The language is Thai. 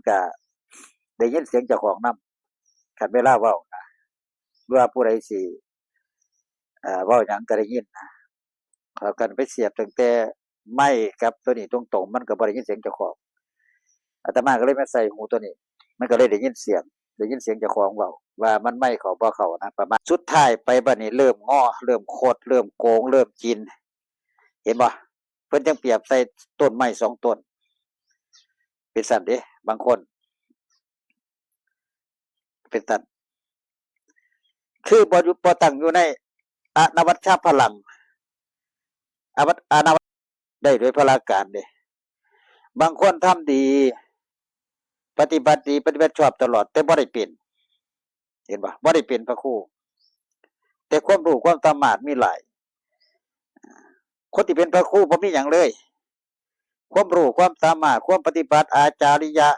ก็ได้ยินเสียงเจ้าของนำคันเวลาเว้านะว่าผู้ใดสิเว้าหยังก็ได้ยินนะเอากันไปเสียบตั้งแต่ไมค์กับตัวนี้ตรงๆมันก็บ่ได้ยินเสียงเจ้าของอาตมาก็เลยมาใส่หูตัวนี้มันก็เลยได้ยินเสียงเจ้าของเว้าว่ามันไมค์เข้าบ่เข้านะประมาณสุดท้ายไปบัดนี้เริ่มง้อเริ่มคดเริ่มโกงเริ่มกินเห็นบ่เพิ่นจังเปรียบใส่ต้นไม้2ต้นเป็นซั่นเด้บางคนเป็นซั่นคือบ่ตั้งอยู่ในอนวัชชพลังอนวัตได้โดยพลาการเด้บางคนทำดีปฏิบัติดีปฏิบัติชอบตลอดแต่บ่ได้เป็นเห็นบ่บ่ได้เป็นพระครูแต่ความรู้ความสามารถมีหลายคนที่เป็นพระครูบ่มีหยังเลยความรู้ความสามารถความปฏิบัติอาจาริยะ